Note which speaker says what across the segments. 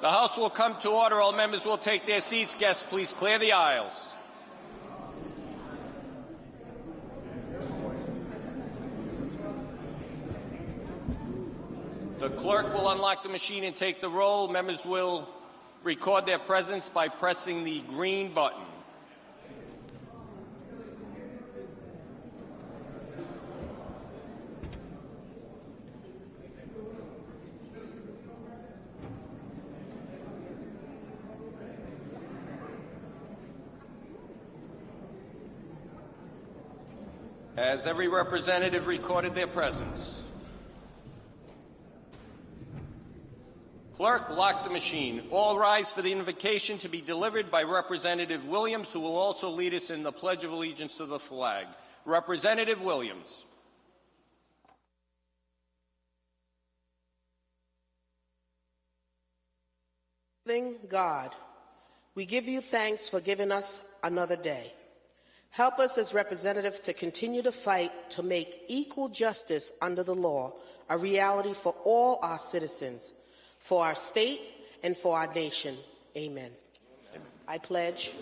Speaker 1: The House will come to order. All members will take their seats. Guests, please clear the aisles. The clerk will unlock the machine and take the roll. Members will record their presence by pressing the green button. Has every representative recorded their presence? Clerk, lock the machine. All rise for the invocation to be delivered by Representative Williams, who will also lead us in the Pledge of Allegiance to the flag. Representative Williams.
Speaker 2: God, we give you thanks for giving us another day. Help us as representatives to continue to fight to make equal justice under the law a reality for all our citizens, for our state, and for our nation. Amen. Amen. I pledge.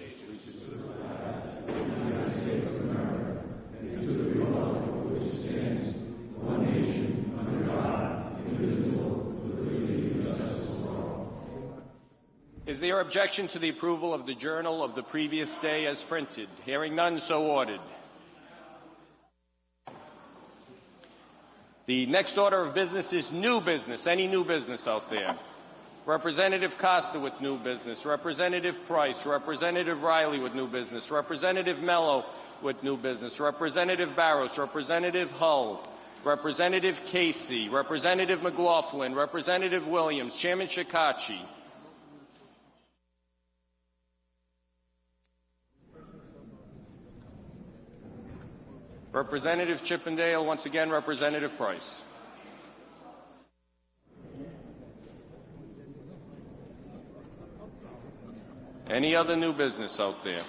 Speaker 1: Is there objection to the approval of the journal of the previous day as printed? Hearing none, so ordered. The next order of business is new business. Any new business out there? Representative Costa with new business. Representative Price. Representative Riley with new business. Representative Mello with new business. Representative Barros. Representative Hull. Representative Casey. Representative McLaughlin. Representative Williams. Chairman Shekarchi. Representative Chippendale, once again, Representative Price. Any other new business out there?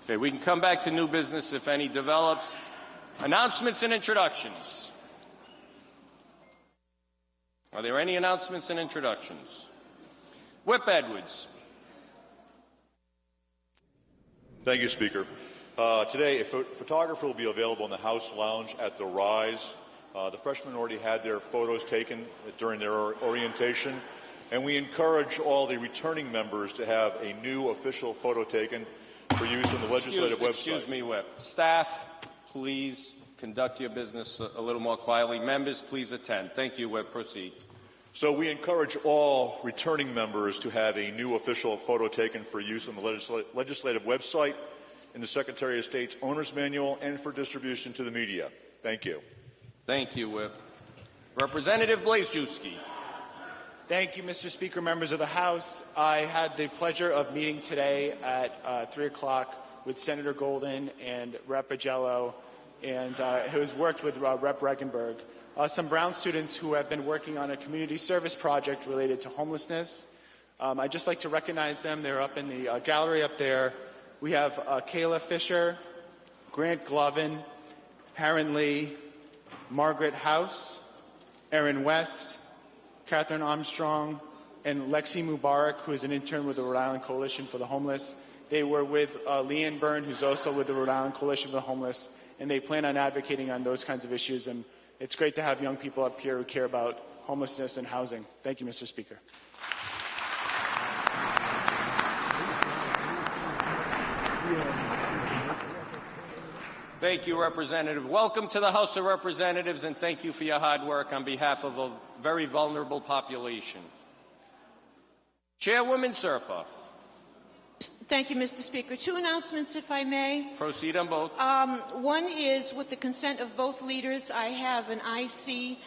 Speaker 1: Okay, we can come back to new business if any develops. Announcements and introductions. Are there any announcements and introductions? Whip Edwards.
Speaker 3: Thank you, Speaker. Today, a photographer will be available in the House Lounge at the Rise. The freshmen already had their photos taken during their orientation, and we encourage all the returning members to have a new official photo taken for use on the legislative website.
Speaker 1: Excuse me, Whip. Staff, please conduct your business a little more quietly. Members, please attend. Thank you, Whip. Proceed.
Speaker 3: So we encourage all returning members to have a new official photo taken for use on the legislative website, in the Secretary of State's owner's manual, and for distribution to the media. Thank you.
Speaker 1: Thank you, Whip. Representative Blazejewski.
Speaker 4: Thank you, Mr. Speaker, members of the House. I had the pleasure of meeting today at 3 o'clock with Senator Golden and Rep. Agello, and who has worked with Rep. Regenberg. Some Brown students who have been working on a community service project related to homelessness. I'd just like to recognize them. They're up in the gallery up there. We have Kayla Fisher, Grant Glovin, Perrin Lee, Margaret House, Erin West, Catherine Armstrong, and Lexi Mubarak, who is an intern with the Rhode Island Coalition for the Homeless. They were with Leanne Byrne, who's also with the Rhode Island Coalition for the Homeless, and they plan on advocating on those kinds of issues. And it's great to have young people up here who care about homelessness and housing. Thank you, Mr. Speaker.
Speaker 1: Thank you, Representative. Welcome to the House of Representatives, and thank you for your hard work on behalf of a very vulnerable population. Chairwoman Serpa.
Speaker 5: Thank you, Mr. Speaker. Two announcements, if I may.
Speaker 1: Proceed on both.
Speaker 5: One is, with the consent of both leaders, I have an IC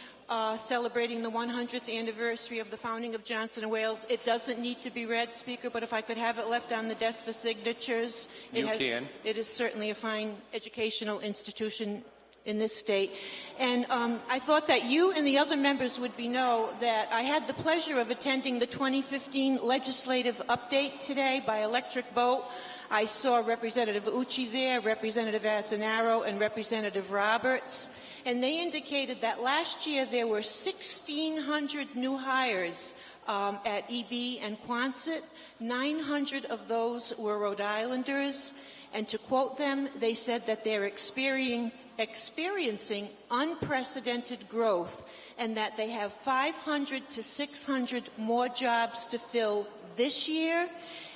Speaker 5: celebrating the 100th anniversary of the founding of Johnson & Wales. It doesn't need to be read, Speaker, but if I could have it left on the desk for signatures.
Speaker 1: You can.
Speaker 5: It is certainly a fine educational institution in this state. And I thought that you and the other members would know that I had the pleasure of attending the 2015 legislative update today by electric vote. I saw Representative Ucci there, Representative Azzanaro, and Representative Roberts. And they indicated that last year there were 1,600 new hires at EB and Quonset. 900 of those were Rhode Islanders. And to quote them, they said that they're experiencing unprecedented growth and that they have 500 to 600 more jobs to fill this year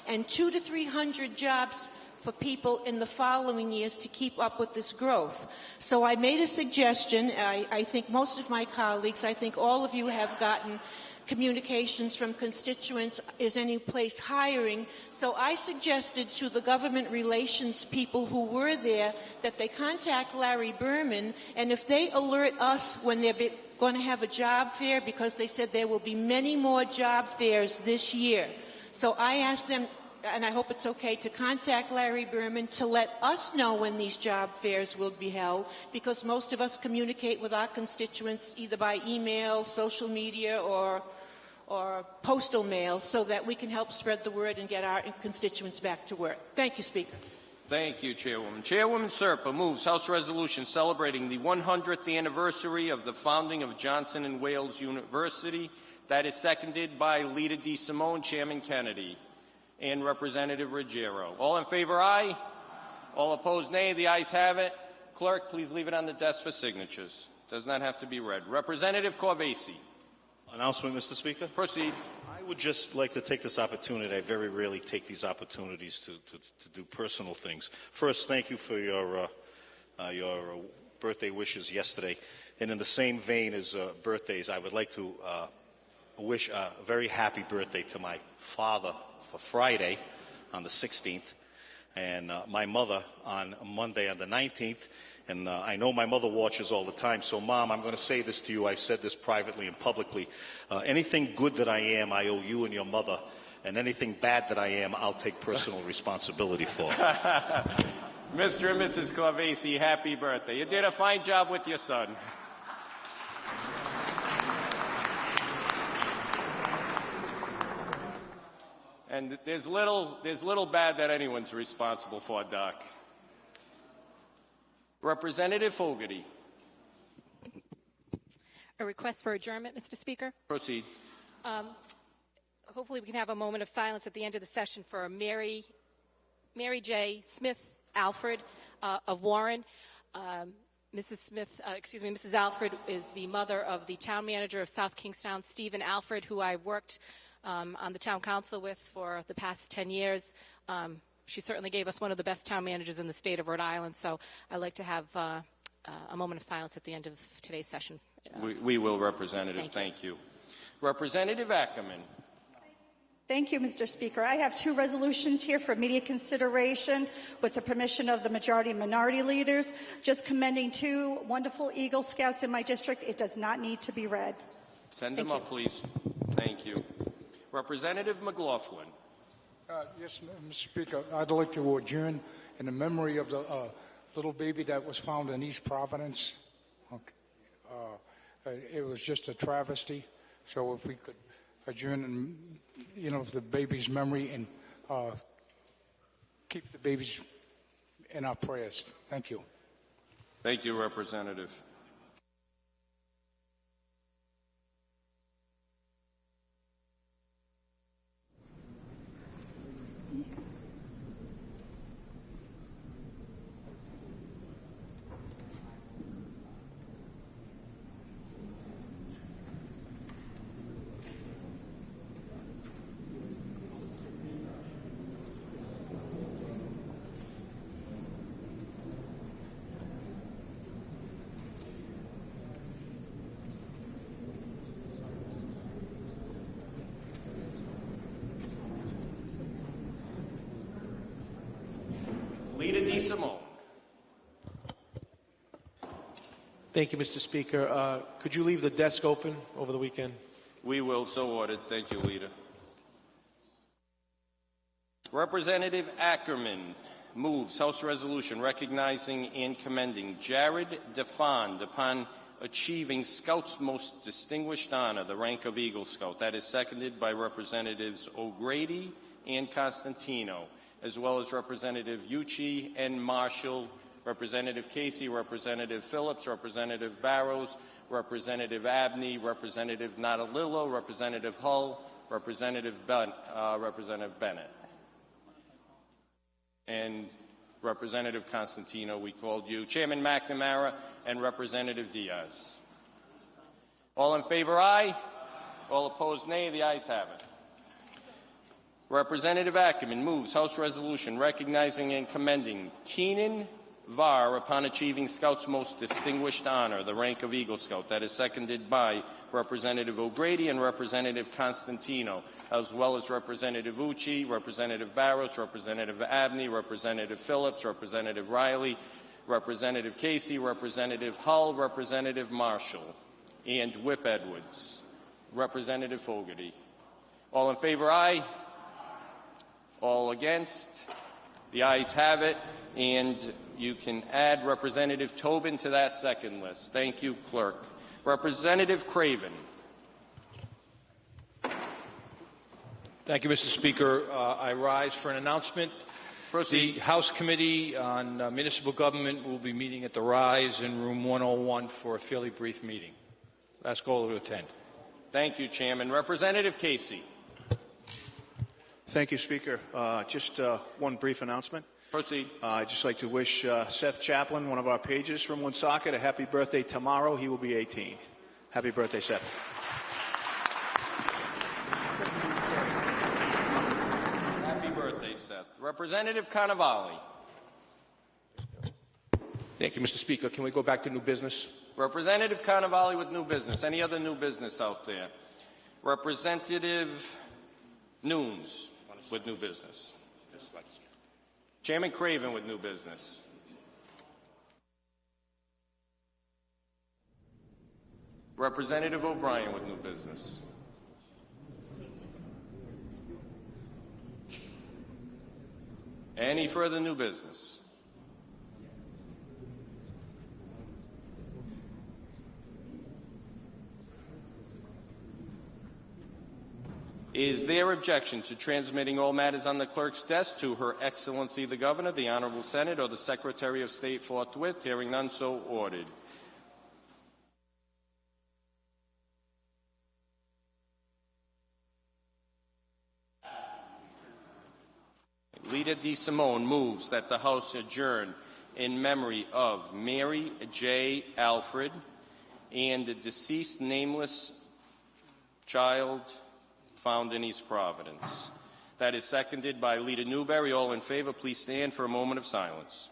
Speaker 5: and 200 to 300 jobs for people in the following years to keep up with this growth. So I made a suggestion. I think most of my colleagues, I think all of you have gotten communications from constituents, is any place hiring? So I suggested to the government relations people who were there that they contact Larry Berman, and if they alert us when they're going to have a job fair, because they said there will be many more job fairs this year. So I asked them, and I hope it's okay, to contact Larry Berman to let us know when these job fairs will be held, because most of us communicate with our constituents either by email, social media, or postal mail, so that we can help spread the word and get our constituents back to work. Thank you, Speaker.
Speaker 1: Thank you, Chairwoman. Chairwoman Serpa moves House Resolution celebrating the 100th anniversary of the founding of Johnson & Wales University. That is seconded by Leader DeSimone, Chairman Kennedy, and Representative Ruggiero. All in favor, aye. All opposed, nay. The ayes have it. Clerk, please leave it on the desk for signatures. It does not have to be read. Representative Corvesi.
Speaker 6: Announcement, Mr. Speaker.
Speaker 1: Proceed.
Speaker 6: I would just like to take this opportunity. I very rarely take these opportunities to do personal things. First, thank you for your birthday wishes yesterday. And in the same vein as birthdays, I would like to wish a very happy birthday to my father for Friday on the 16th, and my mother on Monday on the 19th. And I know my mother watches all the time, so Mom, I'm going to say this to you. I said this privately and publicly. Anything good that I am, I owe you and your mother. And anything bad that I am, I'll take personal responsibility for.
Speaker 1: Mr. and Mrs. Corvesi, happy birthday. You did a fine job with your son. And there's little bad that anyone's responsible for, Doc. Representative Fogarty.
Speaker 7: A request for adjournment, Mr. Speaker.
Speaker 1: Proceed.
Speaker 7: Hopefully we can have a moment of silence at the end of the session for Mary J. Smith Alfred of Warren. Mrs. Alfred is the mother of the town manager of South Kingstown, Stephen Alfred, who I worked on the town council with for the past 10 years. She certainly gave us one of the best town managers in the state of Rhode Island, so I'd like to have a moment of silence at the end of today's session.
Speaker 1: We will, Representative. Thank you. Representative Ackerman.
Speaker 8: Thank you, Mr. Speaker. I have two resolutions here for immediate consideration with the permission of the majority and minority leaders. Just commending two wonderful Eagle Scouts in my district. It does not need to be read.
Speaker 1: Send them up, please. Thank you. Representative McLaughlin.
Speaker 9: Yes, Mr. Speaker, I'd like to adjourn in the memory of the little baby that was found in East Providence. It was just a travesty. So if we could adjourn in, the baby's memory and keep the babies in our prayers. Thank you.
Speaker 1: Thank you, Representative. Leader DeSimone.
Speaker 10: Thank you, Mr. Speaker. Could you leave the desk open over the weekend?
Speaker 1: We will, so ordered. Thank you, Leader. Representative Ackerman. moves House Resolution recognizing and commending Jared DeFond upon achieving Scout's Most Distinguished Honor, the rank of Eagle Scout. That is seconded by Representatives O'Grady and Constantino, as well as Representative Ucci and Marshall, Representative Casey, Representative Phillips, Representative Barrows, Representative Abney, Representative Natalillo, Representative Hull, Representative Bennett. And Representative Constantino, we called you, Chairman McNamara, and Representative Diaz. All in favor, aye. All opposed, nay. The ayes have it. Representative Ackerman moves House Resolution recognizing and commending Keenan Varr upon achieving Scout's Most Distinguished Honor, the rank of Eagle Scout. That is seconded by Representative O'Grady and Representative Constantino, as well as Representative Ucci, Representative Barrows, Representative Abney, Representative Phillips, Representative Riley, Representative Casey, Representative Hull, Representative Marshall, and Whip Edwards. Representative Fogarty. All in favor, aye. All against? The ayes have it, and you can add Representative Tobin to that second list. Thank you, Clerk. Representative Craven.
Speaker 11: Thank you, Mr. Speaker. I rise for an announcement.
Speaker 1: Proceed.
Speaker 11: The House Committee on Municipal Government will be meeting at the Rise in Room 101 for a fairly brief meeting. Ask all to attend.
Speaker 1: Thank you, Chairman. Representative Casey.
Speaker 10: Thank you, Speaker. Just one brief announcement.
Speaker 1: Proceed.
Speaker 10: I'd just like to wish Seth Chaplin, one of our pages from Woonsocket, a happy birthday tomorrow. He will be 18. Happy birthday, Seth.
Speaker 1: Happy birthday, Seth. Representative Cannavale.
Speaker 10: Thank you, Mr. Speaker. Can we go back to new business?
Speaker 1: Representative Cannavale with new business. Any other new business out there? Representative Nunes with new business. Chairman Craven with new business. Representative O'Brien with new business. Any further new business? Is there objection to transmitting all matters on the clerk's desk to Her Excellency the Governor, the Honorable Senate, or the Secretary of State forthwith? Hearing none, so ordered. Leader DeSimone moves that the House adjourn in memory of Mary J. Alfred and the deceased nameless child found in East Providence. That is seconded by Leader Newberry. All in favor, please stand for a moment of silence.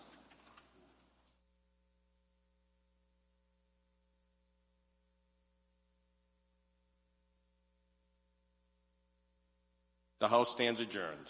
Speaker 1: The House stands adjourned.